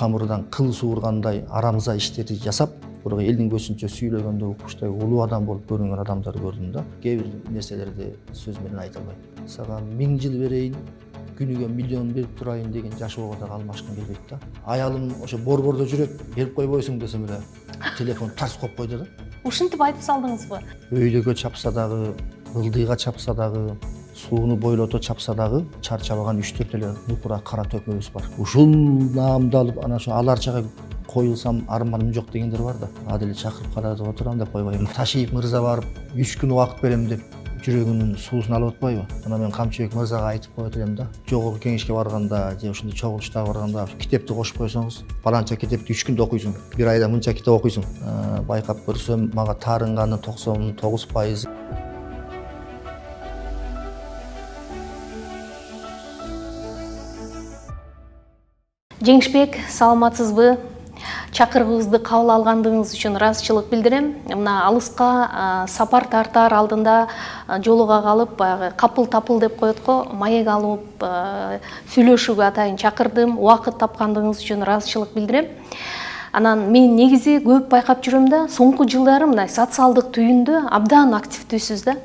камырдан кыл суургандай арамза иштерди жасап, бирок элдин көзүнчө сүйлөгөндө укмуштай улуу адам болуп көрүнгөн адамдарды көрдүм да. Кээ бир нерселерди сөз менен айта албайм. Сага 1000 жыл берейин, күнүгө миллион берип турайын деген жашоого да калмашкым келбейт да. Аялым ошо борбордо жүрөт, берип койбойсуң десем эле телефон тарс коюп койду да. Ушинтип айтып салдыңызбы? Өйдөгө чапса дагы, ылдыйга чапса дагы, сууну бойлото чапса дагы чарчабаган 3-4 эле нукура кара төкмөбүз бар. Ушул наамды алып ана ошо аларчага коюлсам арманым жок дегендер бар да. Адил чакырып каратып отурам деп койбойм. Ташиев мырза барып 3 күн убакыт берем деп жүрөгүнүн суусун алып атпайбы? Ана мен Камчыбек мырзага айтып коет элем да. Жогорку кеңешке барганда же ушундай чогулуштарга барганда китепти кошуп койсоңуз, баланча китепти 3 күндө окуйсуң. Бир айда мынча китеп окуйсуң. Байкап көрсөм, мага таарынганын 99%. Жеңишбек, саламатсызбы? Чакырыгыбызды кабыл алгандыгыңыз үчүн ыраазычылык билдирем. Мына алыска сапар тартаар алдында жолуга калып, баягы капыл-тапыл деп коет го, маек алып сүйлөшүүгө атайын чакырдым. Убакыт тапкандыгыңыз үчүн ыраазычылык билдирем. Анан мен негизи көп байкап жүрөм да, соңку жылдары мындай социалдык түйүндө абдан активдүүсүз да.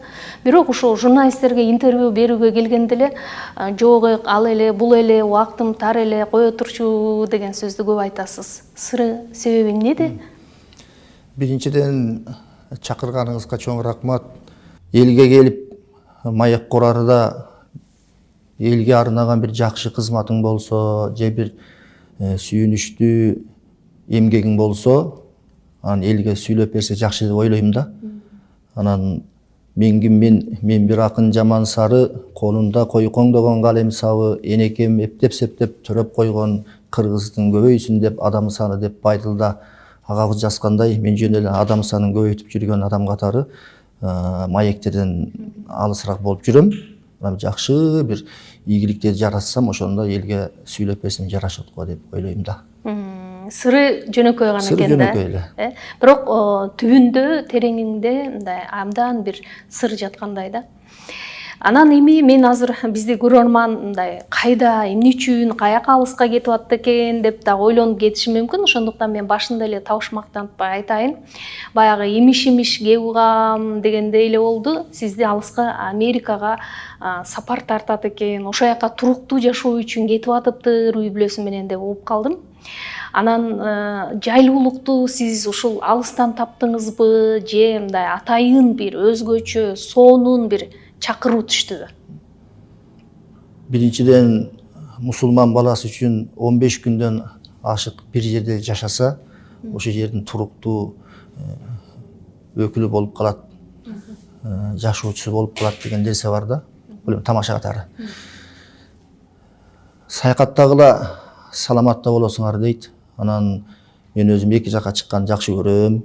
Бирок ушул журналисттерге интервью берүүгө келгенде эле жок, ал эле, бул эле, убактым тар эле, кое турчу деген сөздү көп айтасыз. Сыры, себеби эмнеде? Биринчиден чакырганыңызга чоң рахмат. Элге келип маек курарда элге арнаган бир жакшы кызматың болсо, же бир сүйүнүчтүү эмгегиң болсо, анан элге сүйлөп берсе жакшы деп ойлойм да. Анан мен бир акын жаман сары, колунда койкоңдогон калем сабы, энекем эптеп-септеп төрөп койгон кыргыздын көбөйсүн деп адам саны деп байдылда агабыз жазгандай, мен жөн эле адам санын көбөйтүп жүргөн адам катары маектерден алысыраак болуп жүрөм. Анан жакшы бир ийгиликтерди жаратсам, ошондо элге сүйлөп берсем жарашат го деп ойлойм да. Сыры жөнөкөй гана экен да. Сыры жөнөкөй эле. Бирок түбүндө, тереңиңде мындай абдан бир сыр жаткандай да. Анан эми мен азыр бизди көрөрман мындай кайда, эмне үчүн, каяка алыска кетип атты экен деп да ойлонуп кетиши мүмкүн. Ошондуктан мен башында эле табышмактанып айтайын. Баягы имиш кеп угам дегенде эле болду. Сизди алыска Америкага сапар тартат экен, ошо жака туруктуу жашоо үчүн кетип атыптыр үй бүлөсү менен деп угуп калдым. Анан жайлуулукту сиз ушул алыстан таптыңызбы, же мындай атайын бир өзгөчө, сонун бир чакыруу түштүбү? Биринчиден мусулман баласы үчүн 15 күндөн ашык бир жерде жашаса, ошол жердин туруктуу өкүлү болуп калат, жашоочусу болуп калат деген нерсе бар да. Бул тамаша катары. Саякаттагыла саламатта болосуңар дейт. Анан мен өзүм эки жака чыкканды жакшы көрөм.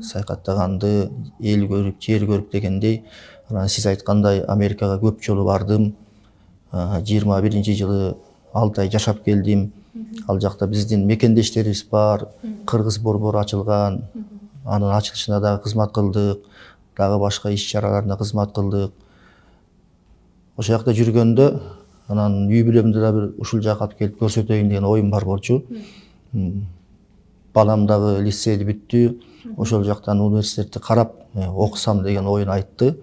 Саякаттаганды, эл көрүп, жер көрүп дегендей. Анан сиз айткандай Америкага көп жолу бардым. 21-жылы 6 ай жашап келдим. Ал жакта биздин мекендештерибиз бар, кыргыз борбору ачылган. Анын ачылышына дагы кызмат кылдык, дагы башка иш-чараларына кызмат кылдык. Ошол жакта жүргөндө анан үй бүлөмдү да бир ушул жака алып келип көрсөтөйүн деген оюм бар болчу. Балам дагы лицейди бүттү. Ошол жактан университетти карап окусам деген оюн айтты.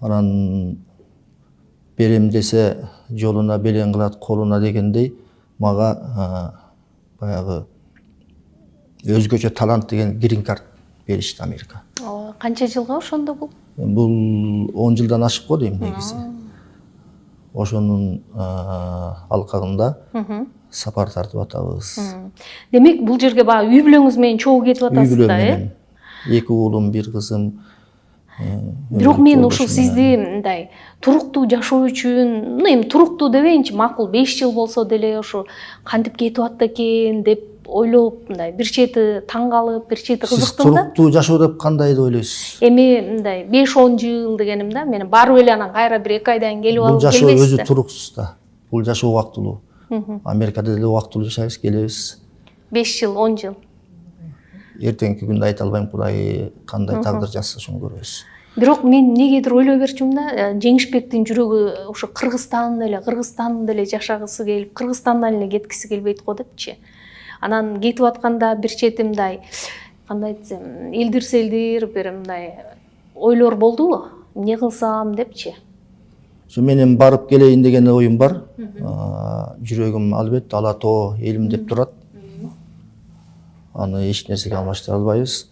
Анан берем десе жолуна белең кылат колуна дегендей мага баягы өзгөчө талант деген грин карт беришти Америка. Канча жылга ошондо бул? Бул 10 жылдан ашык го дейм негизи. Ошонун алкагында сапар тартып атабыз. Демек бул жерге баягы үй бүлөңүз менен чогуу кетип атасыз да, менен. 2 уулум, 1 кызым. Бирок мен ушул сизди мындай туруктуу жашоо үчүн, эми туруктуу дебейинчи, макул 5 жыл болсо деле ошо кантип кетип атты экен деп ойлоп, мындай бир чети таң калып, бир чети кызыктым да. Сиз туруктуу жашоо деп кандайды ойлойсуз? Эми мындай 5-10 жыл дегеним да, мен барып эле анан кайра 1-2 айдан келип алып келбейсиз. Бул жашоо өзү туруксуз да. Бул жашоо убактылуу. Америкада деле убактылуу жашайбыз, келебиз. 5 жыл, 10 жыл. Эртеңки күндү айта албайм, Кудай кандай тагдыр жазса ошону көрөбүз. Бирок мен негедир ойлой берчүмүн да, Жеңишбектин жүрөгү ошо Кыргызстанда эле жашагысы келип, Кыргызстандан эле кеткиси келбейт го депчи. Анан кетип атканда бир чети мындай кандай десем элдир бир мындай ойлор болдубу, эмне кылсам депчи? Менин барып келейин деген оюм бар. Жүрөгүм албетте ала тоо элим деп турат. Аны эч нерсеге алмаштыра албайбыз.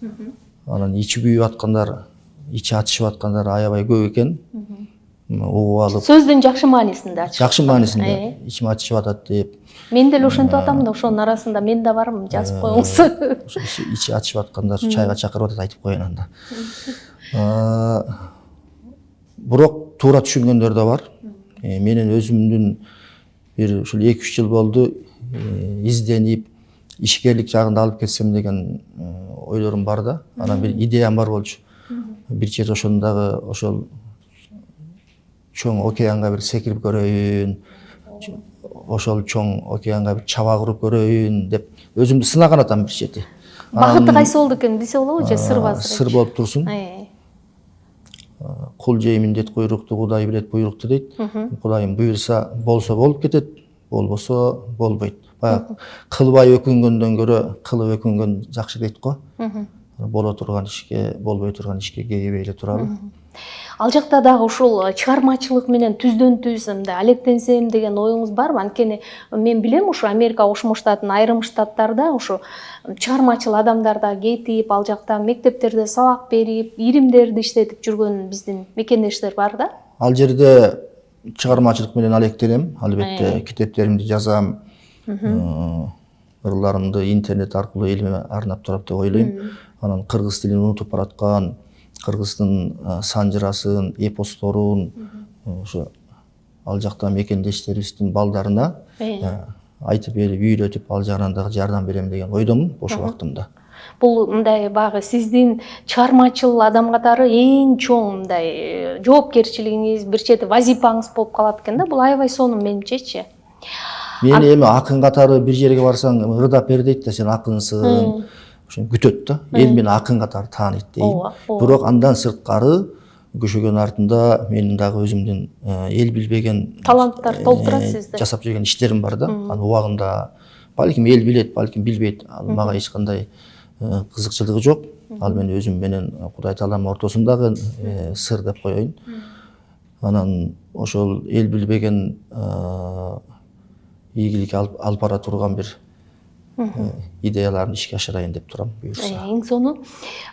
Анан ичи күйүп аткандар, ичи ачышып аткандар аябай көп экен. Угуп алып. Сөздүн жакшы маанисинде ачышып. Жакшы маанисинде ичим ачышып атат деп. Мен деле ошентип атам да, ошонун арасында мен да бармын, жазып коюңуз. Ичи ачышып аткандар чайга чакырып атат, айтып коеюн анда. Бирок туура түшүнгөндөр да бар. Менин өзүмдүн бир ушул 2-3 жыл болду изденип ишкерлик жагында алып кетсем деген ойлорум бар да. Анан бир идеям бар болчу. Бир чет ошондагы ошол чоң океанга бир секирип көрөйүн, ошол чоң океанга бир чаба куруп көрөйүн деп өзүмдү сынаган атам бир чети. Багыты кайсы болду экен десе болобу же сыр базыр? Сыр болуп турсун. Кул жей миндет куйрукту, Кудай билет буйрукту дейт. Кудайым буйруса болсо болуп кетет, болбосо болбойт. Баягы кылбай өкүнгөндөн көрө кылып өкүнгөн жакшы дейт го. Боло турган ишке, болбой турган ишке кейибей эле туралы. Ал жакта дагы ушул чыгармачылык менен түздөн түз мындай алектенсем деген оюңуз барбы? Анткени мен билем ушу Америка Кошмо Штаттын айрым штаттарда ушу чыгармачыл адамдар да кетип, ал жакта мектептерде сабак берип, иримдерди иштетип жүргөн биздин мекендештер бар да. Ал жерде чыгармачылык менен алектенем, албетте китептеримди жазам, ырларымды интернет аркылуу элиме арнап турат деп ойлойм. Анан кыргыз тилин унутуп бараткан, кыргыздын санжырасын, эпосторун ошо ал жакта мекендештерибиздин балдарына айтып берип, үйрөтүп, ал жагынан дагы жардам берем деген ойдомун бош убактымда. Бул мындай багы сиздин чыгармачыл адам катары эң чоң мындай жоопкерчилигиңиз, бир чети вазипаңыз болуп калат экен да. Бул аябай сонун менимчечи. Мени эми акын катары бир жерге барсаң ырдап бер дейт да, сен акынсың. Ошо күтөт да. Эл мени акын катары тааныйт дейм. Бирок андан сырткары көшөгөн артында менин дагы өзүмдүн эл билбеген таланттар толтурат сизди. Жасап жүргөн иштерим бар да. Анын убагында балким эл билет, балким билбейт. Ал мага эч кандай кызыкчылыгы жок. Ал мен өзүм менен Кудай Тааланын ортосундагы сыр деп коеюн. Анан ошол эл билбеген ийгилик алып бара турган бир идеяларын ишке ашырайын деп турам буюрса. Эң сону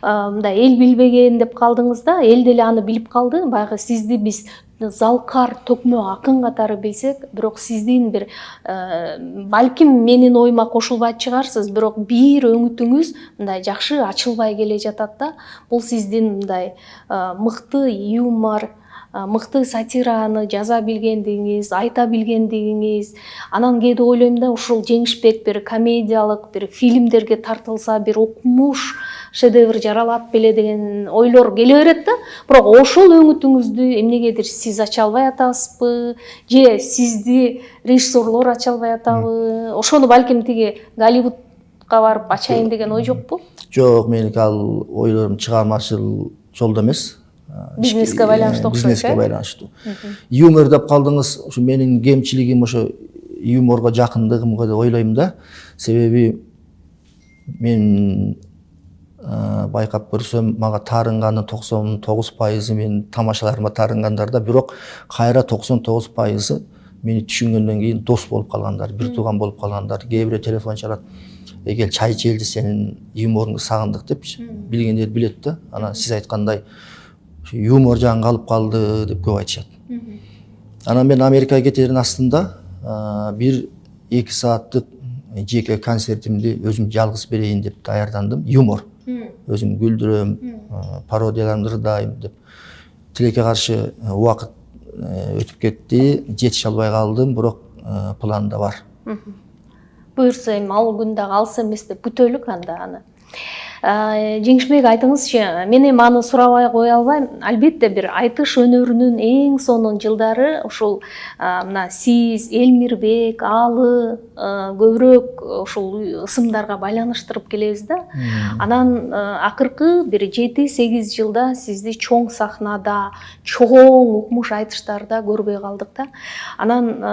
мындай эл билбеген деп калдыңыз да, эл деле аны билип калды. Баягы сизди биз залкар, төкмө акын катары билсек, бирок сиздин бир балким менин оюма кошулбай чыгарсыз, бирок бир өңүтүңүз мындай жакшы ачылбай келе жатат да. Бул сиздин мындай мыкты юмор, мыкты сатираны жаза билгендигиңиз, айта билгендигиңиз. Анан кээде ойлойм да, ушул Жеңишбек бир комедиялык бир фильмдерге тартылса, бир укмуш шедевр жаралат беле деген ойлор келе берет да. Бирок ошол өңүтүңүздү эмнегедир сиз ача албай атасызбы, же сизди режиссерлор ача албай атабы? Ошону балким тиги Голливудка барып ачайын деген ой жокпу? Жок, меники ал ойлорум чыгармачыл жолдо эмес. Бизнеске байланыштуу окшойт. Бизнеске байланыштуу. Юмор деп калдыңыз, ушу менин кемчилигим ошо юморго жакындыгымга деп ойлойм да. Себеби мен байкап көрсөм, мага таарынганын 99% менин тамашаларыма таарынгандар да, бирок кайра 99% мени түшүнгөндөн кийин дос болуп калгандар, бир тууган болуп калгандар. Кээ бирөө телефон чалат, кел чай ичелди, сенин юморуңду сагындык депчи. Билгендер билет да. Анан сиз айткандай юмор жагын калып калды деп көп айтышат. Анан мен Америкага кетердин астында 1-2 сааттык жеке концертимди өзүм жалгыз берейин деп даярдандым. Юмор. Өзүм күлдүрөм, пародияларымды ырдайм деп. Тилекке каршы убакыт өтүп кетти, жетише албай калдым, бирок планда бар. Буюрса эми ал күн дагы алыс эмес деп күтөлүк анда аны. Жеңишбек, айтыңызчы, мен эми аны сурабай кое албайм. Албетте бир айтыш өнөрүнүн эң сонун жылдары ушул мына сиз, Элмирбек, Алы көбүрөөк ушул ысымдарга байланыштырып келебиз да. Анан акыркы бир 7-8 жылда сизди чоң сахнада, чоң укмуш айтыштарда көрбөй калдык да. Анан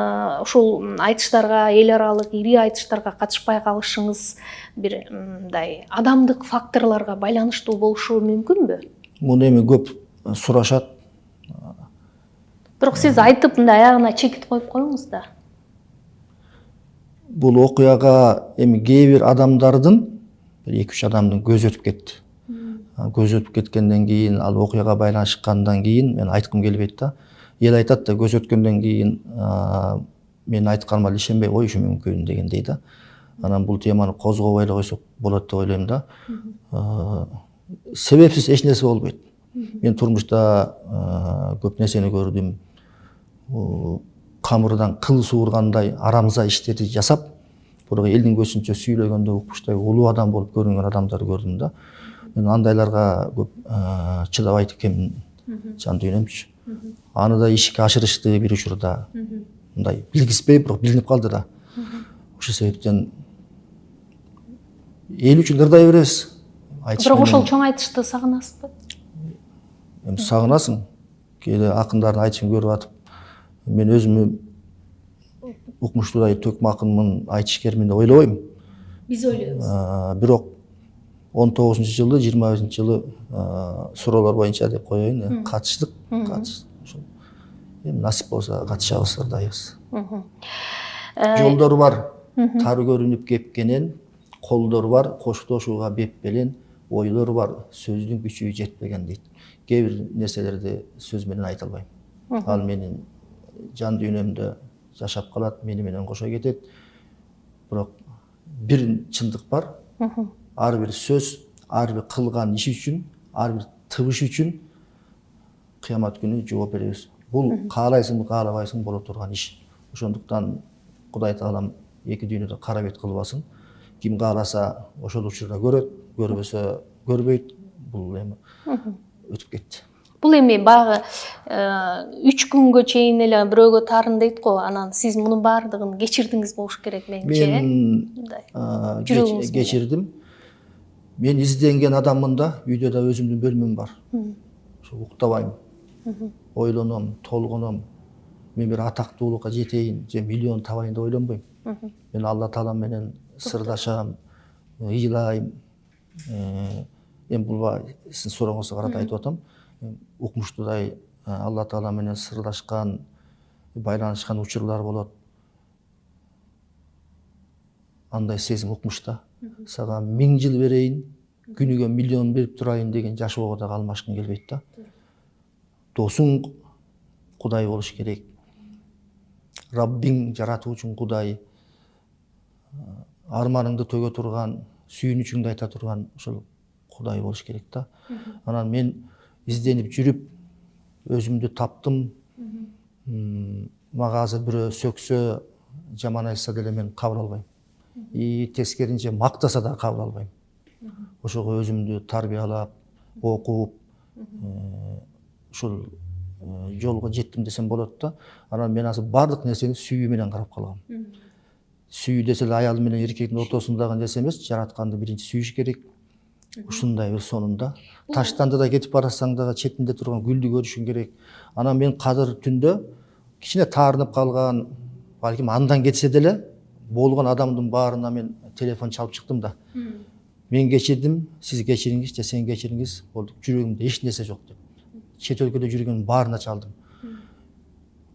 ушул айтыштарга, эл аралык ири айтыштарга катышпай калышыңыз бир мындай адамдык факторлорго байланыштуу болушу мүмкүнбү? Муну эми көп сурашат. Бирок сиз айтып мындай аягына чекит коюп коюңуз да. Бул окуяга эми кээ бир адамдардын, бир 2-3 адамдын көзү өтүп кетти. Көзү өтүп кеткенден кийин, ал окуяга байланышкандан кийин мен айткым келбейт да. Эл айтат да, көз өткөндөн кийин мен айтканыма ишенбей коюшу мүмкүн дегендей да. Анан бул теманы козгобой эле койсок болот деп ойлойм да. Себепсиз эч нерсе болбойт. Мен турмушта көп нерсени көрдүм. Камырдан кыл суургандай арамза иштерди жасап, бирок элдин көзүнчө сүйлөгөндө укмуштай улуу адам болуп көрүнгөн адамдарды көрдүм да. Мен андайларга көп чыдабайт экенмин, жан дүйнөмчү. Аны да ишке ашырышты бир учурда. Мындай билгизбей, бирок билинип калды да. Ошол себептен эл үчүн ырдай беребиз. Бирок ошол чоң айтышты сагынасызбы? Эми сагынасың. Кээде акындардын айтышын көрүп атып, мен өзүмү укмуштуудай төкмө акынмын, айтышкермин деп ойлобойм. Биз ойлойбуз. Бирок 19-жылы, 25-жылы суроолор боюнча деп коеюн, катыштык. Ошол эми насип болсо катышабыз, ырдайбыз. Жолдор бар, тар көрүнүп кепкенен, колдор бар, коштошууга беп белен, ойлор бар, сөздүн күчү жетпеген дейт. Кээ бир нерселерди сөз менен айта албайм. Ал менин жан дүйнөмдө жашап калат, мени менен кошо кетет. Бирок бир чындык бар. Ар бир сөз, ар бир кылган иш үчүн, ар бир тыбыш үчүн кыямат күнү жооп беребиз. Бул каалайсыңбы, каалабайсың боло турган иш. Ошондуктан Кудай Таалам эки дүйнөдө кара бет кылбасын. Ким кааласа ошол учурда көрөт, көрбөсө көрбөйт. Бул эми өтүп кетти. Бул эми баягы 3 күнгө чейин эле бирөөгө тарын дейт го. Анан сиз мунун баардыгын кечирдиңиз болуш керек менимче. Мен кечирдим. Мен изденген адаммын да, үйдө да өзүмдүн бөлмөм бар. Ошо уктабайм. Ойлоном, толгоном. Мен бир атактуулукка жетейин, же миллион табайын деп ойлонбойм. Мен Алла Таала менен сырдашам, ыйлайм. Эми бул сиздин сурооңузга карата айтып атам. Укмуштуудай Алла Таала менен сырлашкан, байланышкан учурлар болот. Андай сезим укмушта. Сага 1000 жыл берейин, күнүгө миллион берип турайын деген жашоого да калмашкың келбейт да. Досуң Кудай болуш керек. Раббиң жаратуучуң Кудай. Арманыңды төгө турган, сүйүнүчүңдү айта турган ошол Кудай болуш керек да. Анан мен изденип жүрүп, өзүмдү таптым. Мага азыр бирөө сөксө, жаман айтса деле мен кабыл албайм. Тескеринче мактаса да кабыл албайм. Ошого өзүмдү тарбиялап, окуп, ушул жолго жеттим десем болот да. Анан мен азыр бардык нерсени сүйүү менен карап калгам. Сүйүү десе эле аял менен эркектин ортосундагы нерсе эмес, жаратканды биринчи сүйүш керек. Ушундай бир сонунда. Таштанды да кетип барасаң дагы четинде турган гүлдү көрүшүң керек. Анан мен кадыр түндө кичине таарынып калган, балким андан кетсе деле болгон адамдын баарына мен телефон чалып чыктым да. Мен кечирдим, сиз кечириңиз, же сен кечириңиз, болду. Жүрөгүмдө эч нерсе жок деп. Чет өлкөдө жүргөн баарына чалдым.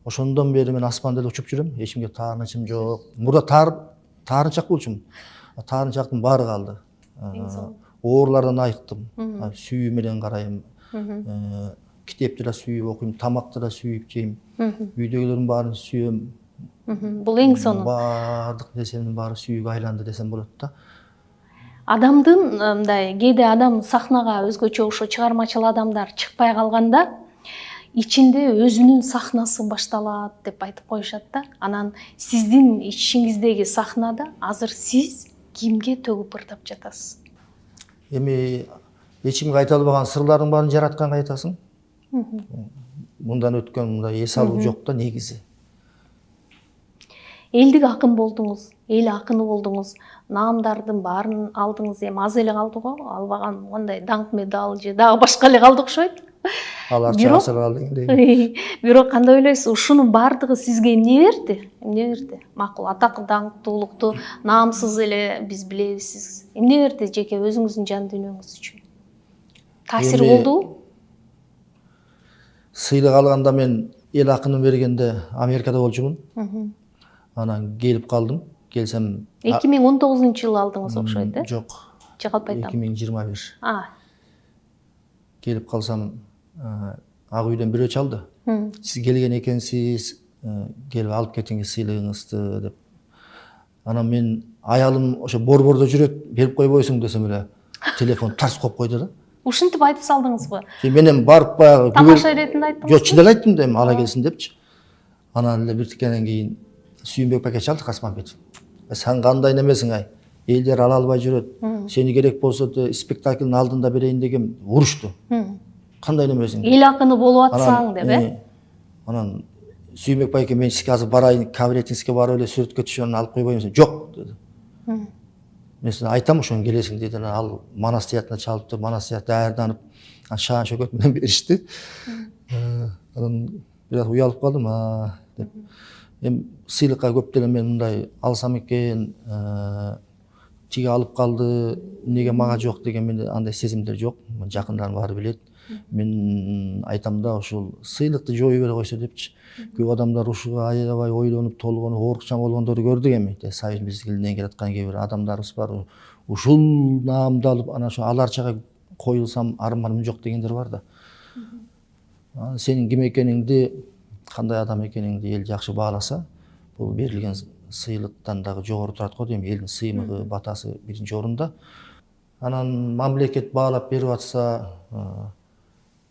Ошондон бери мен асманда эле учуп жүрөм, эчимге таарынычым жок. Мурда таарынчак болчумун. Таарынчактын баары калды. Оорулардан айыктым. Сүйүү менен карайм. Китепти да сүйүп окуйм, тамакты да сүйүп жейм. Үйдөгүлөрдүн баарын сүйөм. Бул эң сонун. Баардык нерсенин баары сүйүүгө айланды десем болот да. Адамдын мындай кээде адам сахнага өзгөчө ошо чыгармачыл адамдар чыкпай калганда ичинде өзүнүн сахнасы башталат деп айтып коюшат да. Анан сиздин ичиңиздеги сахнада азыр сиз кимге төгүп ырдап жатасыз? эми эч кимге айта албаган сырлардын баарын жаратканга айтасың. Мындан өткөн мындай эс алуу жок да негизи. Элдик акын болдуңуз, эл акыны болдуңуз, наамдардын баарын алдыңыз, эми аз эле калды го, албаган кандай даңк медал же дагы башка эле калды окшойт. Аларча асыр калды дейм. Бирок кандай ойлойсуз, ушунун баардыгы сизге эмне берди? Эмне берди? Макул, атак, даңктуулукту наамсыз эле биз билебиз сиз. Эмне берди жеке өзүңүздүн жан дүйнөңүз үчүн? Таасири болдубу? Сыйлык алганда мен эл акынын бергенде Америкада болчумун. Анан келип калдым. Келсем 2019-жылы алдыңыз окшойт, э? Жок. Же калпай атам. 2021. Келип калсам ак үйдөн бирөө чалды. Сиз келген экенсиз, келип алып кетиңиз сыйлыгыңызды деп. Анан мен аялым ошо борбордо жүрөт, берип койбойсуң десем эле телефон тарс коюп койду да. Ушинтип айтып салдыңызбы? Менен барып баягы Тамаша иретинде айттыңызбы? Жок, чындап айттым да эми ала келсин депчи. Анан эле бир тиккенден кийин Сүйүнбек паке чалды Касманбетов. Сен кандай немесиң ай? Элдер ала албай жүрөт. Сени керек болсо спектаклдын алдында берейин деген урушту. Кандай немесиң? Эл акыны болуп атсаң деп, э? Анан Сүйүнбек байке мен сизге азыр барайын, кабинетиңизге барып эле сүрөткө түшүп анан алып койбоймун. Жок деди. Мен сине айтам ошону келесиң деди. Ал Манас театрына чалыптыр, Манас театры даярданып, Шаан Шөкөт менен беришти. Анан бир аз уялып калдым, деп. Эми сыйлыкка көп деле мен мындай алсам экен, тиги алып калды, эмнеге мага жок деген менде андай сезимдер жок. Жакындарым баары билет. Мен айтам да ушул сыйлыкты жой бере койсо депчи. Көп адамдар ушуга аябай ойлонуп, толгонуп, оорукчан болгондорду көрдүк эми. Союз мезгилинен келаткан кээ бир адамдарыбыз бар. Ушул наамды алып, анан ошо аларчага коюлсам арманым жок дегендер бар да. Сенин ким экениңди, кандай адам экениңди эл жакшы бааласа, бул берилген сыйлыктан дагы жогору турат го дейм. Элдин сыймыгы, батасы биринчи орунда. Анан мамлекет баалап берип атса,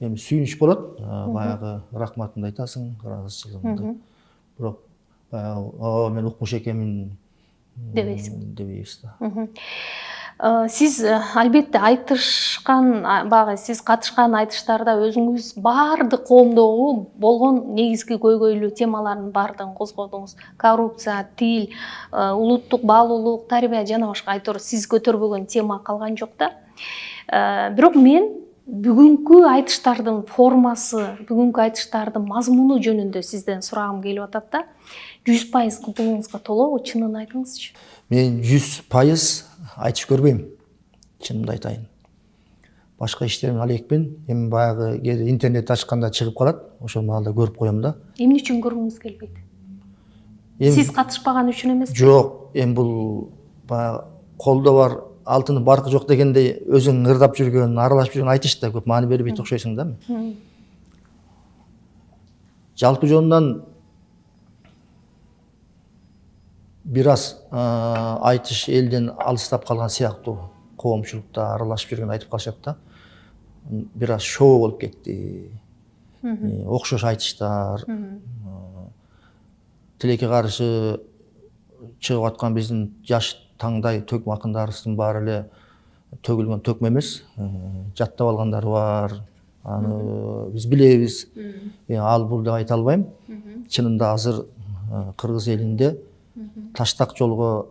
эми сүйүнүч болот. Баягы рахматыңды айтасың, ыраазычылыгыңды. Бирок баягы мен укмуш экенмин дебейсиз да. Сиз албетте айтышкан, баягы сиз катышкан айтыштарда өзүңүз баардык коомдогу болгон негизги көйгөйлүү темалардын баардыгын козгодуңуз. Коррупция, тил, улуттук баалуулук, тарбия жана башка айтор сиз көтөрбөгөн тема калган жок да. Бирок мен бүгүнкү айтыштардын формасы, бүгүнкү айтыштардын мазмуну жөнүндө сизден сурагым келип атат да. 100% купуңузга толобу, чынын айтыңызчы. Мен 100% айтып көрбөйм, чынымды айтайын. Башка иштерим алекпин, эми баягы интернет ачканда чыгып калат, ошол маалда көрүп коем да. Эмне үчүн көргүңүз келбейт? Сиз катышпаган үчүн эмеспи? Жок, эми бул баягы колдо бар алтыны баркы жок дегендей өзүң ырдап жүргөн, аралашып жүргөн айтыш да көп маани бербейт окшойсуң да. Жалпы жонунан бир аз айтыш элден алыстап калган сыяктуу, коомчулукта аралашып жүргөн айтып калышат да. Бир аз шоу болуп кетти. Окшош айтыштар. Тилекке каршы чыгып аткан биздин жаш таңдай төкмө акындарыбыздын баары эле төгүлгөн төкмө эмес. Жаттап алгандары бар. Аны биз билебиз. Ал бул деп айта албайм. Чынында азыр кыргыз элинде таштак жолго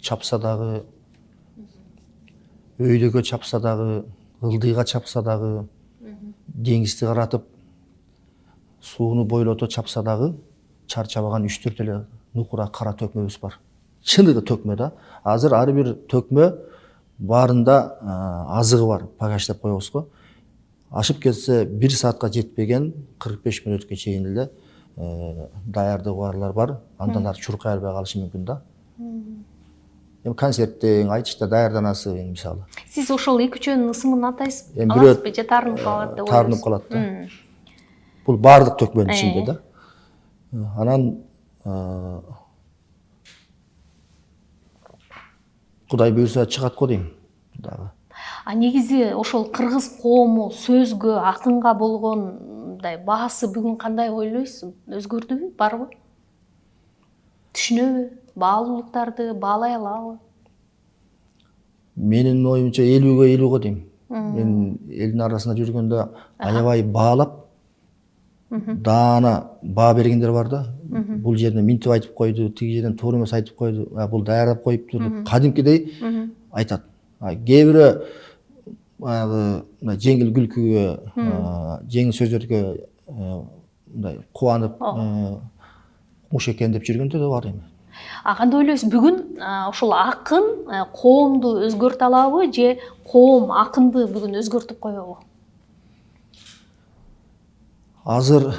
чапса дагы, өйдөгө чапса дагы, ылдыйга чапса дагы, деңизди каратып сууну бойлото чапса дагы чарчабаган 3-4 эле нукура кара төкмөбүз бар. Чыныгы төкмө да. Азыр ар бир төкмө баарында азыгы бар, багаж деп коебуз го. Ашып кетсе 1 саатка жетпеген 45 мүнөткө чейин эле даярдыгы барлар бар. Андан ары чуркай албай калышы мүмкүн да. Эми концерттен, айтышта даярданасы мисалы. Сиз ошол эки-үчөөнүн ысымын атайсызбы? Аласызбы же тарынып калат деп ойлойсузбу? Тарынып калат да. Бул баардык төкмөнүн ичинде да. Анан Кудай буйрса чыгат го дейм дагы. Негизи ошол кыргыз коому сөзгө, акынга болгондай баасы бүгүн кандай ойлойсуз? Өзгөрдүбү, барбы? Түшүнөбү? Баалуулуктарды баалай алабы? Менин оюмча 50-50 го дейм. Мен элдин арасында жүргөндө аябай баалап, даана баа бергендер бар да. Бул жерден минтип айтып койду, тиги жерден туура эмес айтып койду, бул даярдап коюптур деп кадимкидей айтат. Кээ бирөө баягы жеңил күлкүгө, жеңил сөздөргө мындай кубанып, куш экен деп жүргөндөр да бар эми. Кандай ойлойсуз, бүгүн ушул акын коомду өзгөртө алабы же коом акынды бүгүн өзгөртүп коебу? Азыр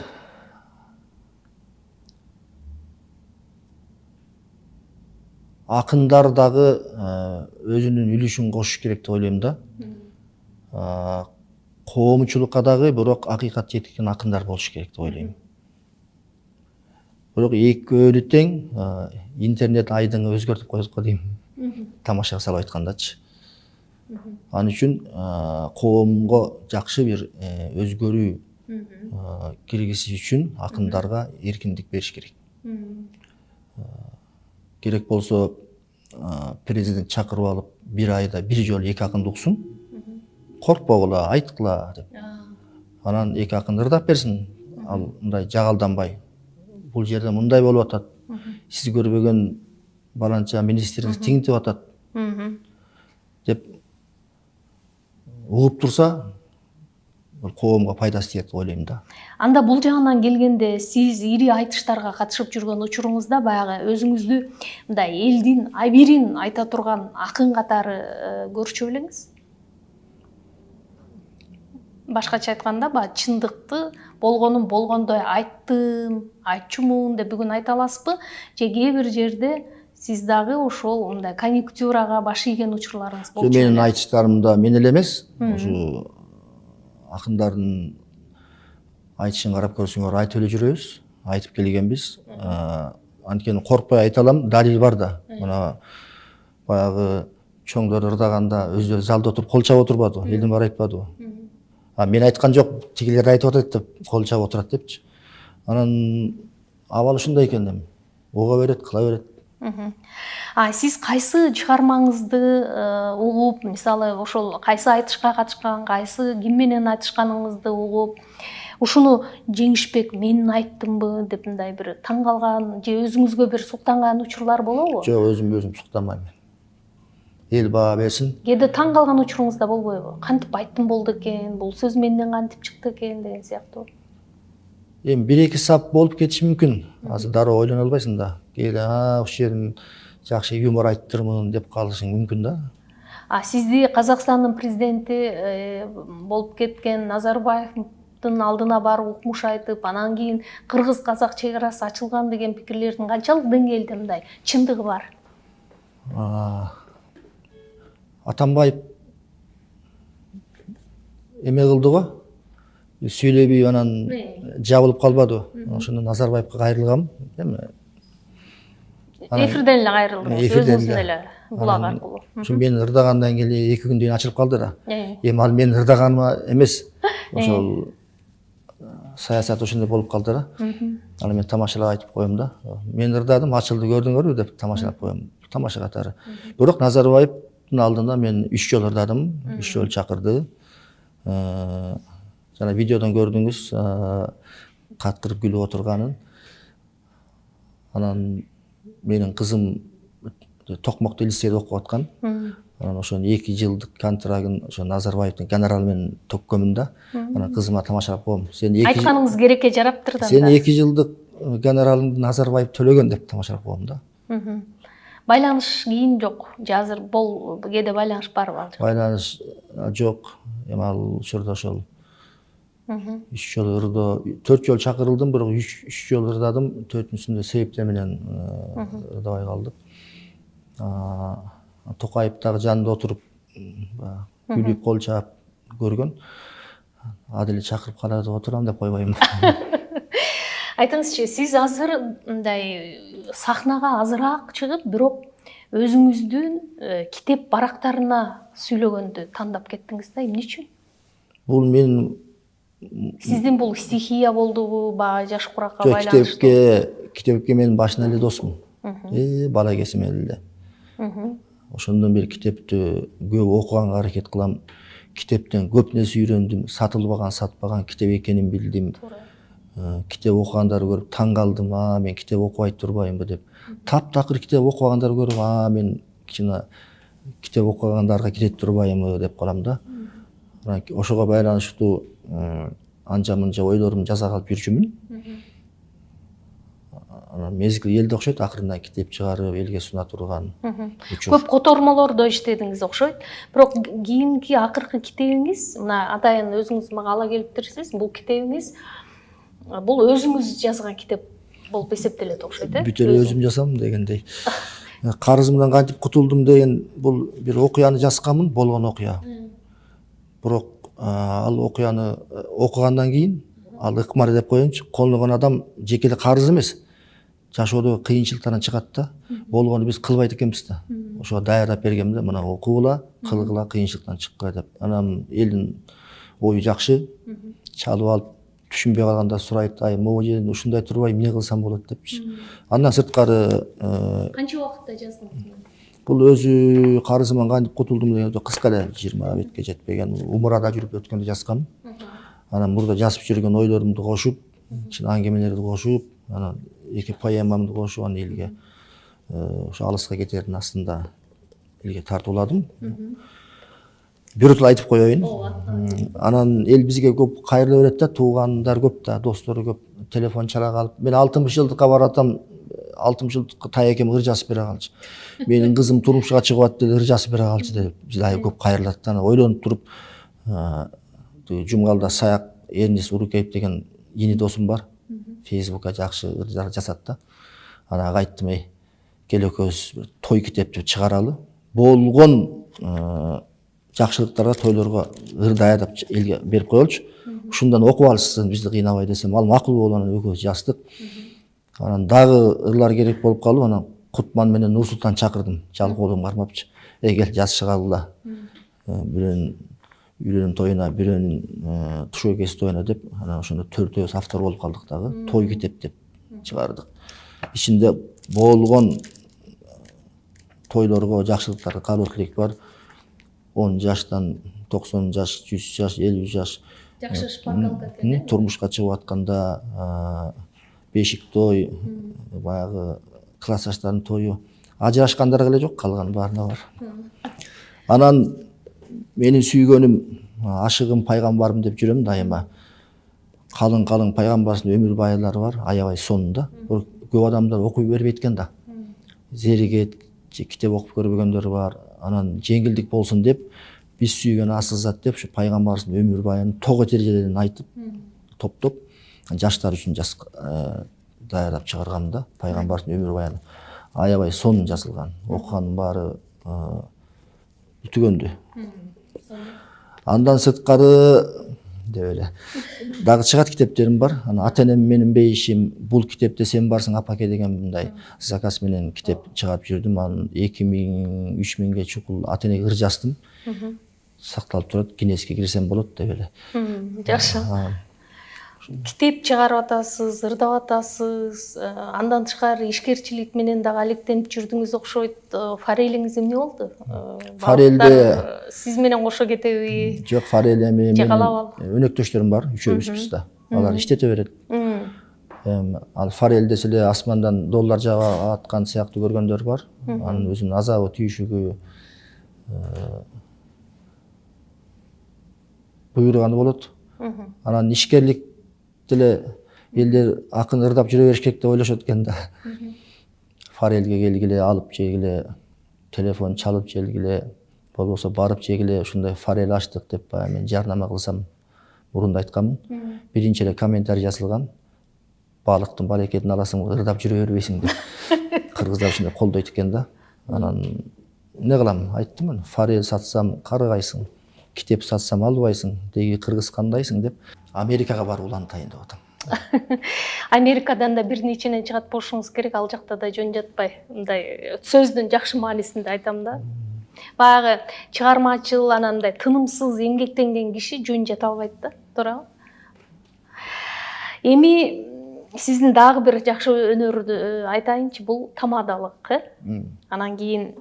акындар дагы өзүнүн үлүшүн кошуш керек деп ойлойм да. Коомчулукка дагы бирок акыйкат жеткирген акындар болуш керек деп ойлойм. Бирок экөөнү тең интернет айдыңы өзгөртүп коет го дейм. Тамашага салып айткандачы. Ал үчүн коомго жакшы бир өзгөрүү киргизиш үчүн акындарга эркиндик бериш керек. Керек болсо президент чакырып алып, бир айда бир жолу эки акынды уксун. Коркпогула, айткыла деп. Анан эки акынды ырдап берсин. Ал мындай жагалданбай. Бул жерде мындай болуп атат. Сиз көрбөгөн баланча министриңиз тиңитип атат. Деп угуп турса, коомго пайдасы тиет деп ойлойм да. Анда бул жагынан келгенде сиз ири айтыштарга катышып жүргөн учуруңузда баягы өзүңүздү мындай элдин абийирин айта турган акын катары көрчү белеңиз? Башкача айтканда, баягы чындыкты болгонун болгондой айттым, айтчумун деп бүгүн айта аласызбы? Же кээ бир жерде сиз дагы ошол мындай конъюнктурага баш ийген учурларыңыз болчу? Менин айтыштарымда мен эле эмес, ушу акындардын айтышын карап көрсөңөр айтып эле жүрөбүз, айтып келгенбиз. Анткени коркпой айта алам, далил бар да. Мына баягы чоңдор ырдаганда өздөрү залда отуруп кол чаап отурбады, элдин баары айтпадыбы? Мен айткан жок, тигилер айтып атат деп кол чаап отурат депчи. Анан абал ушундай экен эми. Уга берет, кыла берет. Сиз кайсы чыгармаңызды угуп, мисалы ошол кайсы айтышка катышкан, кайсы ким менен айтышканыңызды угуп, ушуну Жеңишбек мен айттымбы деп мындай бир таң калган же өзүңүзгө бир суктанган учурлар болобу? Жок, өзүм суктанбайм. Эл баа берсин. Кээде таң калган учуруңуз да болбойбу? Кантип айттым болду экен, бул сөз менден кантип чыкты экен деген сыяктуу. Эми бир-эки сап болуп кетиши мүмкүн. Азыр дароо ойлоно албайсың да. Кээде ушул жерин жакшы юмор айттырмын деп калышың мүмкүн да. Сизди Казакстандын президенти болуп кеткен Назарбаевдин алдына барып укмуш айтып, анан кийин кыргыз-казак чек арасы ачылган деген пикирлердин канчалык деңгээлде мындай чындыгы бар? Атамбаев эме кылды го, сүйлөбөй анан жабылып калбадыбы? Ошондо Назарбаевга кайрылгам. Эфирден эле кайрылдыңыз, өзүңүздүн эле булак аркылуу. Ошо мен ырдагандан кийин 2 күндөн кийин ачылып калды да. Эми ал менин ырдаганыма эмес, ошол саясат ошондой болуп калды да. Аны мен тамашалап айтып коем да. Мен ырдадым, ачылды көрдүңөрбү деп тамашалап коем. Тамаша катары. Бирок Назарбаевдин алдында мен 3 жолу ырдадым, 3 жолу чакырды. Жана видеодон көрдүңүз, каткырып күлүп отурганын. Анан менин кызым Токмокто лицейде окуп аткан. Анан ошонун 2 жылдык контрагын ошо Назарбаевдин генералы менен төккөмүн да. Анан кызыма тамашалап коем. Айтканыңыз керекке жараптыр да. Сен 2 жылдык генералыңды Назарбаев төлөгөн деп тамашалап коем да. Байланыш кийин жок. Азыр бул кээде байланыш барбы? Байланыш жок. Эми ал учурда ошол 3 жолу ырдоо, 4 жолу чакырылдым, бирок 3 жолу ырдадым. 4-үнсүндө себептер менен ырдабай калдым. Токаев дагы жанында отуруп күлүп кол чаап көргөн. Адил чакырып каратып отурам деп койбойм. Айтыңызчы, сиз азыр мындай сахнага азыраак чыгып, бирок өзүңүздүн китеп барактарына сүйлөгөндү тандап кеттиңиз да, эмне үчүн? Бул мен Сиздин бул стихия болдубу, баа жаш куракка байланыштуу? Китепке мен башынан эле досмун. Бала кезимден эле. ошондон бери китепти көп окуганга аракет кылам. Китептен көп нерсе үйрөндүм. Сатылбаган, сатпаган китеп экенин билдим. Китеп окугандарды көрүп таң калдым. Мен китеп окубай турбаймынбы деп. Таптакыр китеп окубагандарды көрүп, мен кичине китеп окугандарга кире турбаймынбы деп калам да. Ошого байланыштуу анча мынча ойлорумду жаза калып жүрчүмүн. Мезгил элде окшойт, акырындан китеп чыгарып элге суна турган. Көп котормолордо иштедиңиз окшойт. Бирок кийинки акыркы китебиңиз, мына атайын өзүңүз мага ала келиптирсиз, бул китебиңиз бул өзүңүз жазган китеп болуп эсептелет окшойт, Бүт эле өзүм жазам дегендей. Карызымдан кантип кутулдум деген бул бир окуяны жазганмын, болгон окуя. Бирок ал окуяны окугандан кийин, ал ыкмар деп коеюнчу, колдогон адам жеке эле карыз эмес. Жашоодо кыйынчылыктардан чыгат да, болгону биз кылбайт экенбиз да. Ошого даярдап бергем да, мына окугула, кылгыла, кыйынчылыктан чыккыла деп. Анан элдин ою жакшы, чалып алып түшүнбөй калганда сурайт, могу жерин ушундай турбай эмне кылсам болот депчи. Андан сырткары канча убакытта жаздыңыз? бул өзү карызыман кантип кутулдум деген кыска эле 20 бетке жетпеген, умрада жүрүп өткөндө жазгам. Анан мурда жазып жүргөн ойлорумду кошуп, кичине аңгемелерди кошуп, анан эки поэмамды кошуп, аны элге ошо алыска кетердин астында элге тартууладым. Биротула айтып коеюн. Анан эл бизге көп кайрыла берет да, туугандар көп да, достору көп, телефон чала калып. Мен 60 жылдыкка баратам, 60 жылдыкка тайекем ыр жазып бере калчы. Менин кызым турмушка чыгып атты, ыр жазып бере калчы деп жай көп кайрылат да. Ойлонуп туруп, Жумгалда Саяк Эрнис Урукеев деген йени досум бар. Фейсбукка жакшы ырдар жазат да. Ага айттым, кел экөөбүз той китепти чыгаралы. Болгон жакшылыктарга, тойлорго ыр даярдап элге берип коелучу. Ушундан окуп алышсын, бизди кыйнабай десем, ал макул болуп анан экөөбүз жаздык. Анан дагы ырлар керек болуп калып, анан Кутман менен Нурсултан чакырдым. Жалкоодон кармапчы. Кел жазышалыла. Бирөөнүн үйлөнүм тоюна, бирөөнүн туш экеси тоюна деп, анан ошондо төртөөбүз автор болуп калдык дагы. Той китеп деп чыгардык. Ичинде болгон тойлорго, жакшылыктарга каалоо тилек бар. 10 жаштан 90 жаш, 100 жаш, 50 жаш. Жакшы шпаргалка экен. Турмушка чыгып атканда бешик той, баягы классташтардын тою. Ажырашкандарга эле жок, калган баарына бар. Анан менин сүйгөнүм, ашыгым, пайгамбарым деп жүрөм дайыма. Калың пайгамбарсынын өмүр байылары бар, аябай сонунда. Көп адамдар окуй бербейт экен да. Зеригет, китеп окуп көрбөгөндөр бар. Анан жеңилдик болсун деп, биз сүйгөн асыл зат деп, ушу пайгамбарсынын өмүр байынын тог эрежелерин айтып, топтоп, жаштар үчүн даярдап чыгаргам да, пайгамбарсынын өмүр баяны. Аябай сонун жазылган. Окуганын баары бүтүгөндү. Андан сырткары деп эле дагы чыгат китептерим бар. Ата-энем менин бейишим, бул китепте сен барсың апаке деген мындай заказ менен китеп чыгарып жүрдүм. Анын 2000-3000ге чукул ата-энеге ыр жаздым. Сакталып турат, Гиннеске кирсем болот деп эле. Жакшы. Китеп чыгарып атасыз, ырдап атасыз. Андан тышкары ишкерчилик менен дагы алектенип жүрдүңүз окшойт. Форелиңиз эмне болду? Форелде сиз менен кошо кетеби? Жок, форел эми Же калап ал? өнөктөштөрүм бар, үчөөбүзбүз да. Алар иштете берет. Ал форел десе эле асмандан доллар жаап аткан сыяктуу көргөндөр бар. Анын өзүнүн азабы, түйшүгү буйруганы болот. Анан ишкерлик деле элдер акын ырдап жүрө бериш керек деп ойлошот экен да. Форелге келгиле, алып жегиле, телефон чалып желгиле, болбосо барып жегиле, ушундай форел ачтык деп баягы мен жарнама кылсам мурунда айтканмын. Биринчи эле комментарий жазылган. Балыктын барекетин аласың, ырдап жүрө бербейсиң деп. Кыргыздар ушундай колдойт экен да. Анан эмне кылам? Айттым, форел сатсам карыгайсың, китеп сатсам албайсың, деги кыргыз кандайсың деп Америкага барып улантайын деп атам. Америкадан да бир неченен чыгат болушуңуз керек, ал жакта да жөн жатпай. Мындай сөздүн жакшы маанисинде айтам да. Баягы чыгармачыл, анан мындай тынымсыз эмгектенген киши жөн жата албайт да, туурабы? Эми сиздин дагы бир жакшы өнөрүдү айтайынчы, бул тамадалык. Анан кийин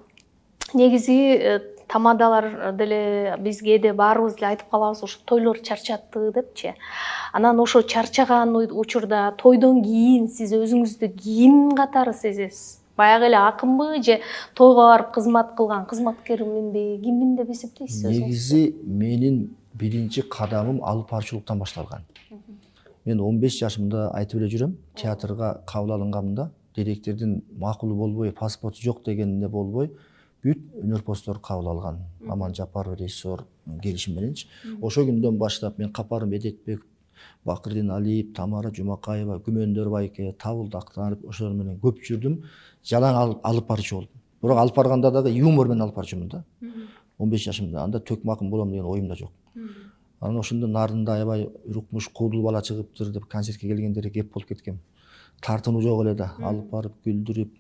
негизи тамадалар деле бизге де баарыбыз деле айтып калабыз, ошо тойлор чарчатты депчи. Анан ошо чарчаган учурда тойдон кийин сиз өзүңүздү ким катары сезесиз? Баягы эле акынбы же тойго барып кызмат кылган кызматкерминби, киммин деп эсептейсиз өзүңүз? Негизи менин биринчи кадамым алып баруучулуктан башталган. Мен 15 жашымда айтып эле жүрөм, театрга кабыл алынгамда директордун макулу болбой, паспорту жок дегенине болбой, бүт өнөрпоздор кабыл алган. Аман Жапаров режиссер келишим мененчи. Ошол күндөн баштап мен Капар Медетбеков, Бакырдин Алиев, Тамара Жумакаева, Күмөндөр Байке, Табылды Актанып ошолор менен көп жүрдүм. Жалаң алып барчу болдум. Бирок алып барганда дагы юмор менен алып барчумун да. 15 жашымда анда төкмакын болом деген оюмда жок. Анан ошондо Нарында аябай урукмуш куудул бала чыгыптыр деп концертке келгендер кеп болуп кеткем. Тартынуу жок эле да, алып барып күлдүрүп.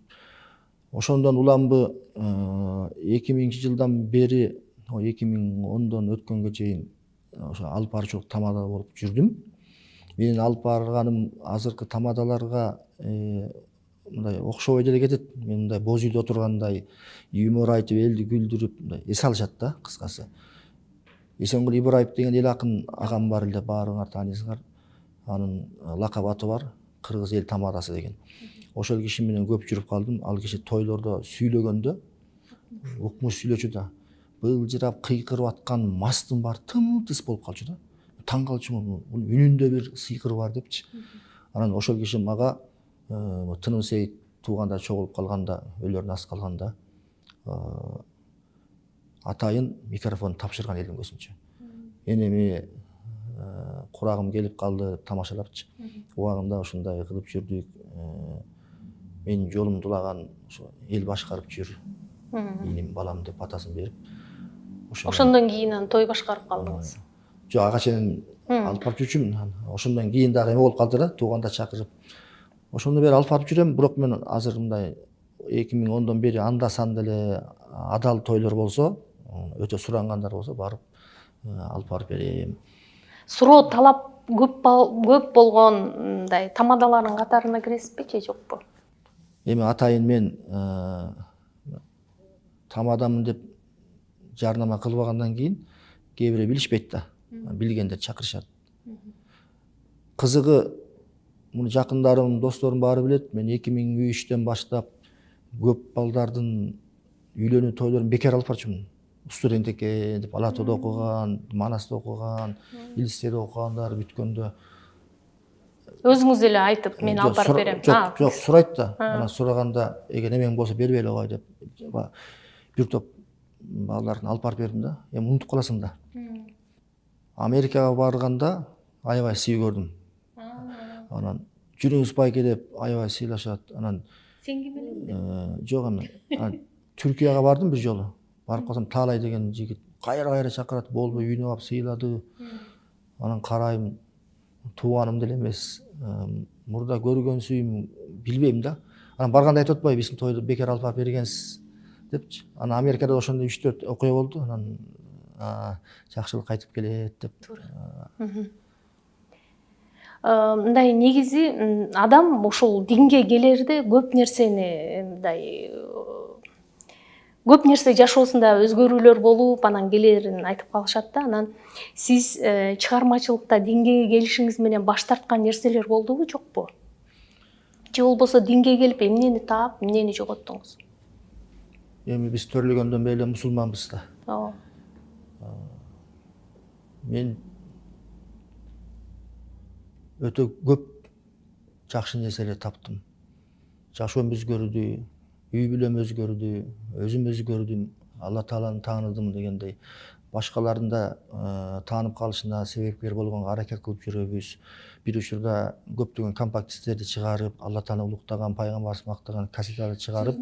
Ошондон уламбы 2000-жылдан бери, 2010дон өткөнгө чейин ошо алып баруучулук тамада болуп жүрдүм. Менин алып барганым азыркы тамадаларга мындай окшобой деле кетет. Мен мындай боз үйдө отургандай юмор айтып, элди күлдүрүп, мындай эс алышат да, кыскасы. Эсенгул Ибраев деген эл акын агам бар эле, баарыңар тааныйсыңар. Анын лакап аты бар, Кыргыз эл тамадасы деген. Ошол киши менен көп жүрүп калдым. Ал киши тойлордо сүйлөгөндө укмуш сүйлөчү да. Былжырап кыйкырып аткан мастын баары тым-тыс болуп калчу да. Таң калчумун, үнүндө бир сыйкыр бар депчи. Анан ошол киши мага Тыным Сейит тууганда чогулуп калганда, өлөрүнө аз калганда атайын микрофон тапшырган элдин көзүнчө. Энеме курагым келип калды тамашалапчы. Убагында ушундай кылып жүрдүк. Менин жолумду улаган ошо эл башкарып жүр. Иним балам деп атасын берип. Ошондон кийин той башкарып калдыңыз. Жок, ага чейин алып барып жүрчүмүн. Ошондон кийин дагы эме болуп калды да, тууганда чакырып. Ошондон бери алып барып жүрөм, бирок мен азыр мындай 2010дон бери анда санда эле адал тойлор болсо, өтө сурангандар болсо барып алып барып берем. Суроо талап көп болгон мындай тамадалардын катарына киресизби же жокпу? Эми атайын мен тамадамын деп жарнама кылбагандан кийин кээ бирөө билишпейт да. Билгендер чакырышат. Кызыгы муну жакындарым, досторум баары билет. Мен 2003төн баштап көп балдардын үйлөнүү тойлорун бекер алып барчумун. Студент экен деп Ала Тоодо окуган, Манаста окуган, Илистерде окугандар бүткөндө Өзүңүз эле айтып, мен алып барып берем. Жок, сурайт да. Анан сураганда, эгер эмең болсо бербей эле кой деп бир топ балдарын алып барып бердим да. Эми унутуп каласың да. Америкага барганда аябай сый көрдүм. Анан жүрүңүз байке деп аябай сыйлашат. Анан Сен ким элең? Жок эми. Түркияга бардым бир жолу. Барып калсам Таалай деген жигит кайра чакырат, болбой үйүнө барып сыйлады. Анан карайм, тууганым деле эмес. Мурда көргөнсүйм, билбейм да. Анан барганда айтып атпайбы, биздин тойду бекер алып барып бергенсиз депчи. Анан Америкада ошондой 3-4 окуя болду. Анан жакшылык кайтып келет деп. Мындай негизи адам ушул динге келерде көп нерсени мындай көп нерсе жашоосунда өзгөрүүлөр болуп, анан келерин айтып калышат да. Анан сиз чыгармачылыкта динге келишиңиз менен баш тарткан нерселер болдубу, жокпу? Же болбосо динге келип эмнени таап, эмнени жоготтуңуз? Эми биз төрөлгөндөн бери мусулманбыз да. Мен өтө көп жакшы нерселер таптым. Жашоом өзгөрдү, үй бүлөм өзгөрдү, өзүм өзгөрдүм, Алла Тааланы тааныдым дегендей. Башкалардын да таанып калышына себепкер болгонго аракет кылып жүрөбүз. Бир учурда көптөгөн компакт дисктерди чыгарып, Алла Тааланы улуктаган, пайгамбарыбызды мактаган кассеталарды чыгарып.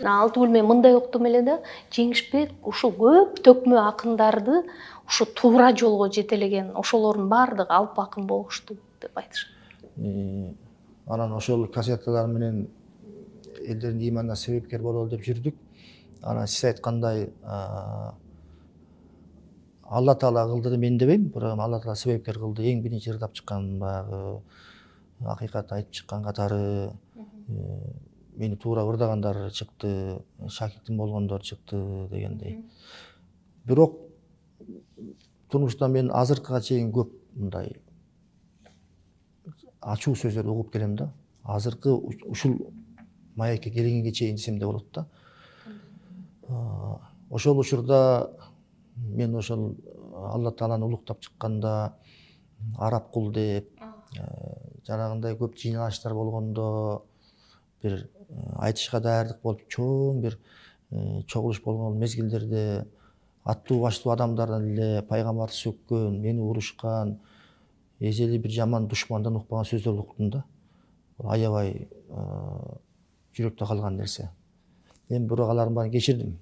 Алты бөлме мындай уктум эле да, Жеңишбек ушул көп төкмө акындарды ушу туура жолго жетелеген, ошолордун баардыгы алып акын болушту деп айтышат. Анан ошол кассеталар менен элдердин ыйманына себепкер бололу деп жүрдүк. Анан сиз айткандай Алла Таала кылды деп мен дебейм, бирок Алла Таала себепкер кылды. Эң биринчи ырдап чыккан баягы акыйкат айтып чыккан катары мени туура ырдагандар чыкты, шакиртим болгондор чыкты дегендей. Бирок турмушта мен азыркыга чейин көп мындай ачуу сөздөрдү угуп келем да. Азыркы ушул маекке келгенге чейин десем де болот да. Ошол учурда мен ошол Алла Тааланы улуктап чыкканда араб кул деп, жанагындай көп жыйналыштар болгондо, бир айтышка даярдык болуп чоң бир чогулуш болгон мезгилдерде аттуу баштуу адамдардан эле пайгамбарды сөккөн, мени урушкан, эжели бир жаман душмандан укпаган сөздөрдү уктум да. Аябай жүрөктө калган нерсе. Мен бирок алардын баарын кечирдим.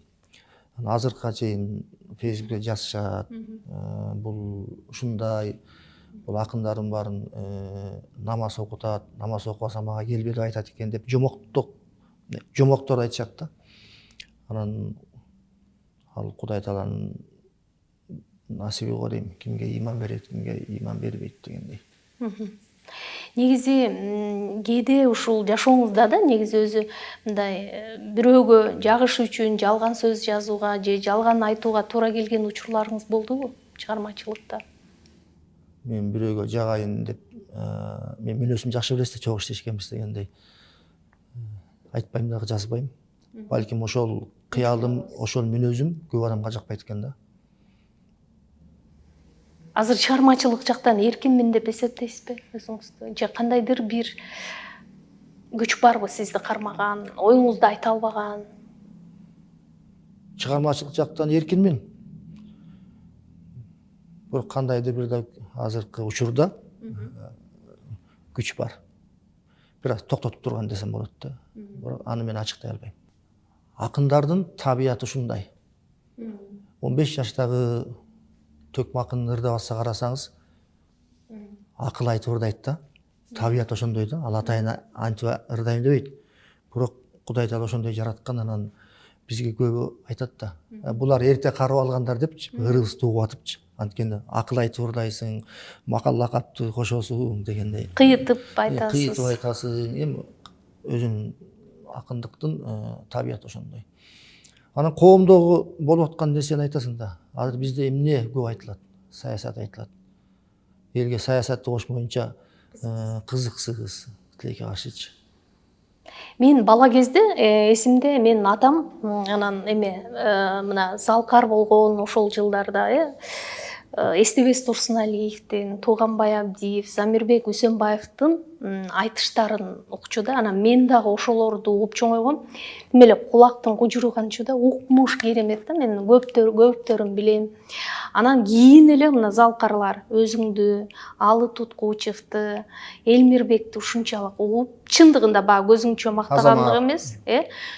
Азыркыга чейин Фейсбукте жазышат, бул ушундай, бул акындардын баарын намаз окутат, намаз окубаса мага келбе деп айтат экен деп жомоктор айтышат да. Анан ал Кудай Тааланын насиби го дейм, кимге иман берет, кимге иман бербейт дегендей. Негизи кээде ушул жашооңузда да негизи өзү мындай бирөөгө жагыш үчүн жалган сөз жазууга же жалган айтууга туура келген учурларыңыз болдубу чыгармачылыкта? Мен бирөөгө жагайын деп, мен мүнөзүмдү жакшы билесиз, чогуу иштешкенбиз дегендей айтпайм дагы жазбайм. Балким ошол кыялым, ошол мүнөзүм көп адамга жакпайт экен да. Азыр чыгармачылык жактан эркинмин деп эсептейсизби өзүңүздү? Же кандайдыр бир күч барбы сизди кармаган, оюңузду айта албаган? Чыгармачылык жактан эркинмин. Бирок кандайдыр бир да азыркы учурда күч бар. Бир аз токтотуп турган десем болот да. Бирок аны мен ачыктай албайм. Акындардын табияты ушундай. 15 жаштагы төкмө акынды ырдабаса карасаңыз, акыл айтып ырдайт да. Табият ошондой да. Ал атайын антип ырдайм дебейт. Бирок Кудай Таала ошондой жараткан, анан бизге көбү айтат да. Булар эрте карып алгандар депчи, ырыбызды угуп атыпчы. Анткени акыл айтып ырдайсың, макал лакапты кошосуң дегендей. Кыйытып айтасыз. Кыйытып айтасың. Эми өзүнүн акындыктын табияты ошондой. Анан коомдогу болуп аткан нерсени айтасың да. Азыр бизде эмне көп айтылат? Саясат айтылат. Элге саясатты кош боюнча кызыксыз, тилекке каршычы. Мен бала кезде эсимде, менин атам анан мына залкар болгон ошол жылдарда Эстебес Турсуналиевдин, Тууганбай Абдиев, Замирбек Үсөнбаевдин айтыштарын укчу да. Анан мен дагы ошолорду угуп чоңойгом. Тим эле кулактын кужуруганчу да, укмуш керемет да. Мен көптөрүн билем. Анан кийин эле мына залкарлар өзүңдү, Алы Туткучевди, Элмирбекти ушунчалык угуп, чындыгында баягы көзүңчө мактагандык эмес,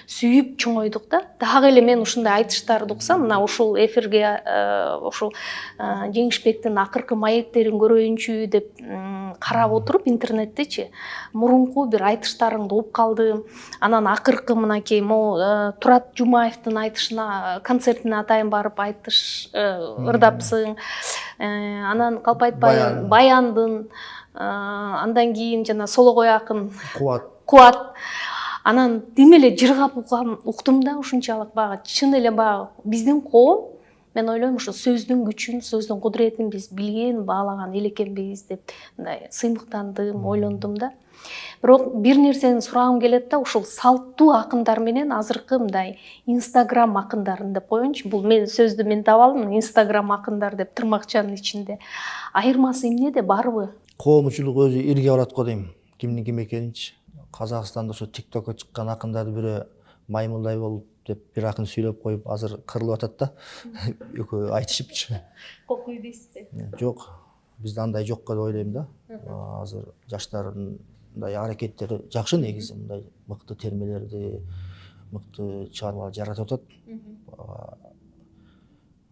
сүйүп чоңойдук да. Дагы эле мен ушундай айтыштарды уксам, мына ушул эфирге ушул Жеңишбектин акыркы маектерин көрөйүнчү деп карап отуруп интернеттечи, мурунку бир айтыштарыңды угуп калдым. Анан акыркы мынакей Турат Жумаевдин айтышына, концертине атайын барып айтыш ырдапсың. Анан калп айтпай Баяндын, андан кийин жана Сологой акын Кубат. Анан тим эле жыргап уктум да ушунчалык баягы чын эле баягы биздин коом, мен ойлойм ушу сөздүн күчүн, сөздүн кудуретин биз билген, баалаган эл экенбиз деп мындай сыймыктандым, ойлондум да. Бирок бир нерсени сурагым келет да, ушул салттуу акындар менен азыркы мындай Инстаграм акындарын деп коеюнчу. Бул мен сөздү мен таап алдым, Инстаграм акындар деп тырмакчанын ичинде. Айырмасы эмнеде, барбы? Коомчулук өзү ирге барат го дейм. Кимдин ким экенинчи. Казакстанда ошо ТикТокко чыккан акындарды бирөө маймылдай болуп деп бир акын сүйлөп коюп, азыр кырылып атат да. Экөө айтышыпчы. Кокуй дейсизби? Жок, бизде андай жок деп ойлойм да. Азыр жаштардын мындай аракеттери жакшы негизи, мындай мыкты термелерди, мыкты чыгармалар жаратып атат.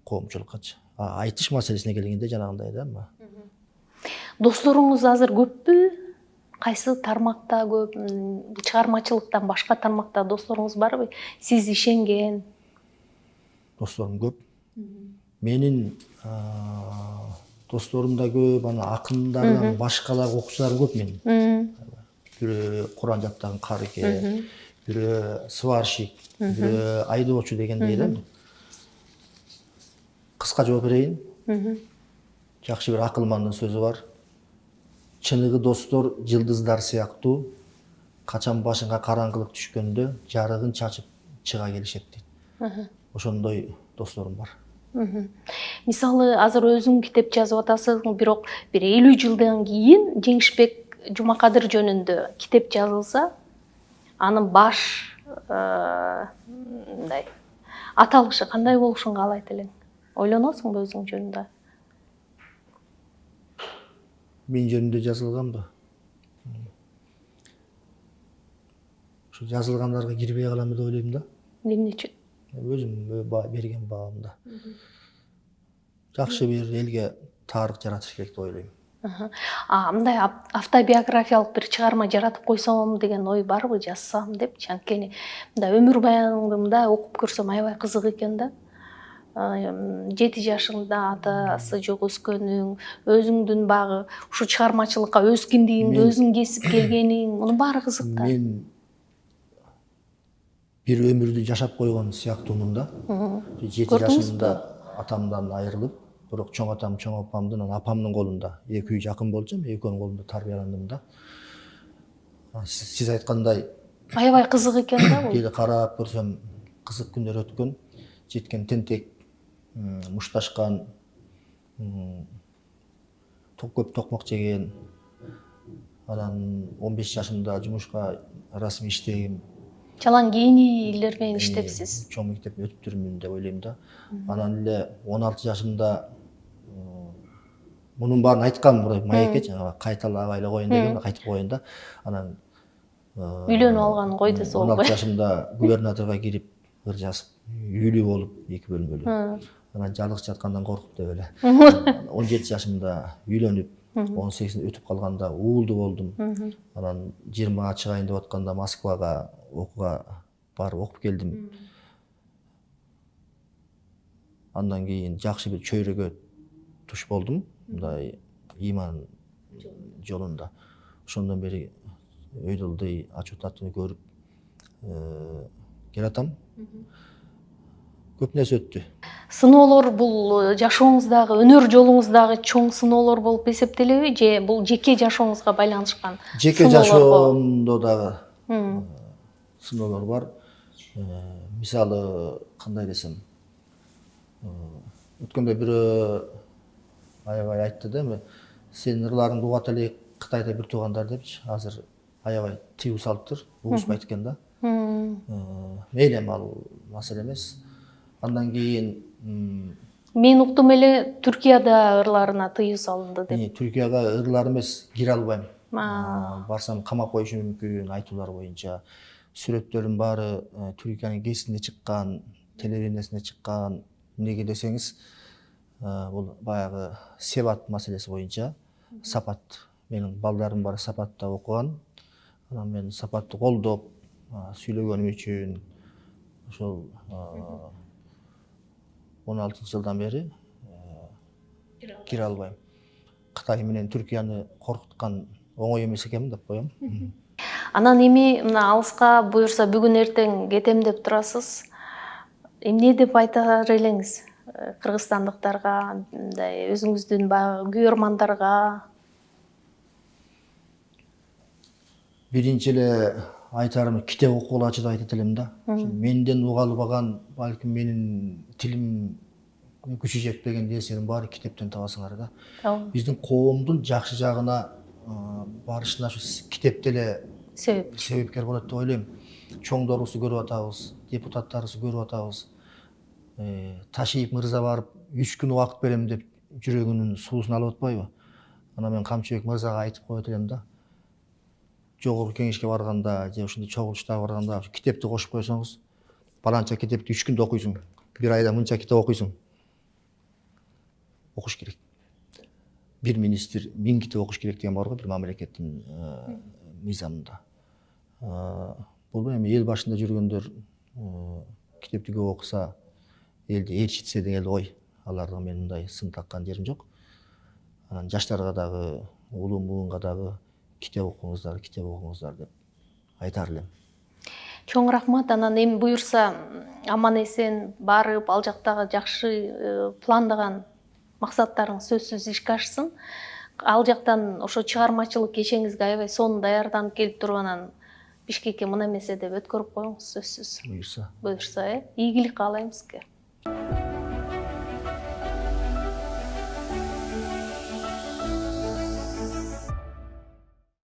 Коомчулуккачы. Айтыш маселесине келгенде жанагындай да. Досторуңуз азыр көппү? Кайсы тармакта көп? Чыгармачылыктан башка тармакта досторуңуз барбы? Сиз ишенген? Досторум көп. Менин досторум да көп, ана акындардан башкалар окуучуларым көп менин. Бирөө Куран жаттаган Карыке, бирөө сварщик, бирөө айдоочу дегендей эле. Кыска жооп берейин. Жакшы бир акылмандын сөзү бар. Чыныгы достор жылдыздар сыяктуу, качан башыңа караңгылык түшкөндө жарыгын чачып чыга келишет дейт. Ошондой досторум бар. Мисалы азыр өзүң китеп жазып атасың, бирок бир 50 жылдан кийин Жеңишбек Жумакадыр жөнүндө китеп жазылса, анын баш мындай аталышы кандай болушун каалайт элең? Ойлоносуңбу өзүң жөнүндө? Мен жөнүндө жазылганбы? Ушу жазылгандарга кирбей каламы деп ойлойм да. Эмне үчүн? Өзүм берген баамда. Жакшы бир элге тарых жаратыш керек деп ойлойм. Мындай автобиографиялык бир чыгарма жаратып койсом деген ой барбы, жазсам депчи. Анткени мындай өмүр баяныңды мындай окуп көрсөм аябай кызык экен да. 7 жашыңда атасы жок өскөнүң, өзүңдүн багы ушу чыгармачылыкка өз киндигиңди өзүң кесип келгениң, мунун баары кызык да. Мен бир өмүрдү жашап койгон сыяктуумун да. 7 жашымда атамдан айрылып, бирок чоң атам, чоң апамдын, апамдын колунда, эки үй жакын болчу, экөөнүн колунда тарбияландым да. Сиз айткандай Аябай кызык экен да бул. кели карап көрсөм кызык күндөр өткөн, жеткен тентек, мушташкан, көп токмок жеген. Анан 15 жашымда жумушка расмий иштегем. Чалаң кийиниилер менен иштепсиз. Чоң мектепти өтүптүрмүн деп ойлойм да. Анан эле 16 жашымда мунун баарын айткам, маекке жанагы кайталабай эле коеюн дегем, кайтып коеюн да. Анан Үйлөнүп алган койду сол. 16 жашымда губернаторго кирип ыр жазып, үйлүү болуп 2 бөлмөлүү. Анан жалгыз жаткандан коркуп деп эле. 17 жашымда үйлөнүп, 18 өтүп калганда уулду болдум. Анан 20 чыгайын деп атканда Москвага окууга барып окуп келдим. Андан кийин жакшы бир чөйрөгө туш болдум, мындай иман жолунда. Ошондон бери өйдө ылдый ачуу таттууну көрүп келатам. Көп нерсе өттү. Сыноолор бул жашооңуздагы, өнөр жолуңуздагы чоң сыноолор болуп эсептелеби же бул жеке жашооңузга байланышкан? Жеке жашоомдо дагы сыноолор бар. Мисалы кандай десем, өткөндө бирөө аябай айтты да, сен ырларыңды угат элек Кытайда бир туугандар депчи, азыр аябай тыюу салыптыр, угушпайт экен да. Мейли эми ал маселе эмес. Андан кийин мен уктум эле Түркияда ырларына тыюу салынды деп. Түркияга ырлар эмес, кире албайм. Барсам камап коюшу мүмкүн, айтуулар боюнча. Сүрөттөрүм баары Түркиянын гезитинде чыккан, телевидениесинде чыккан. Эмнеге десеңиз, бул баягы себат маселеси боюнча, сапат. Менин балдарым баары сапатта окуган. Анан мен сапатты колдоп, сүйлөгөнүм үчүн ошол 16 жылдан бери кире албайм. Кытай менен Түркияны коркуткан оңой эмес экен деп коем. Анан эми мына алыска буюрса бүгүн эртең кетем деп турасыз. Эмне деп айтар элеңиз кыргызстандыктарга, мындай өзүңүздүн баягы күйөрмандарга? Биринчи эле айтарым, китеп окуулачы деп айтат элем да. Менден уга албаган, балким менин тилим күчү деген нерсенин баары китептен табасыңар да. Биздин коомдун жакшы жагына барышына ушу китеп деле себепкер болот деп ойлойм. Чоңдорубузду көрүп атабыз, депутаттарыбызды көрүп атабыз. Ташиев мырза барып 3 күн убакыт берем деп жүрөгүнүн суусун алып атпайбы? Анан мен Камчыбек мырзага айтып коет элем да. Жогорку кеңешке барганда же ушундай чогулуштарга барганда китепти кошуп койсоңуз, баланча китепти 3 күндө окуйсуң, бир айда мынча китеп окуйсуң. Окуш керек. Бир министр 1000 китеп окуш керек деген бар го бир мамлекеттин мыйзамында. Бул эми эл башында жүргөндөр китепти көп окуса, элди ээрчитсе деген ой. Аларга мен мындай сын таккан жерим жок. Анан жаштарга дагы, улуу буунга дагы китеп окуңуздар деп айтар элем. Чоң рахмат. Анан эми буюрса аман эсен барып ал жактагы жакшы пландаган максаттарың сөзсүз ишке ашсын. Ал жактан ошо чыгармачылык кечеңизге аябай сонун даярданып келип туруп анан Бишкекке мына эмесе деп өткөрүп коюңуз сөзсүз. Буюрса. Буюрса, ийгилик каалайм сизге.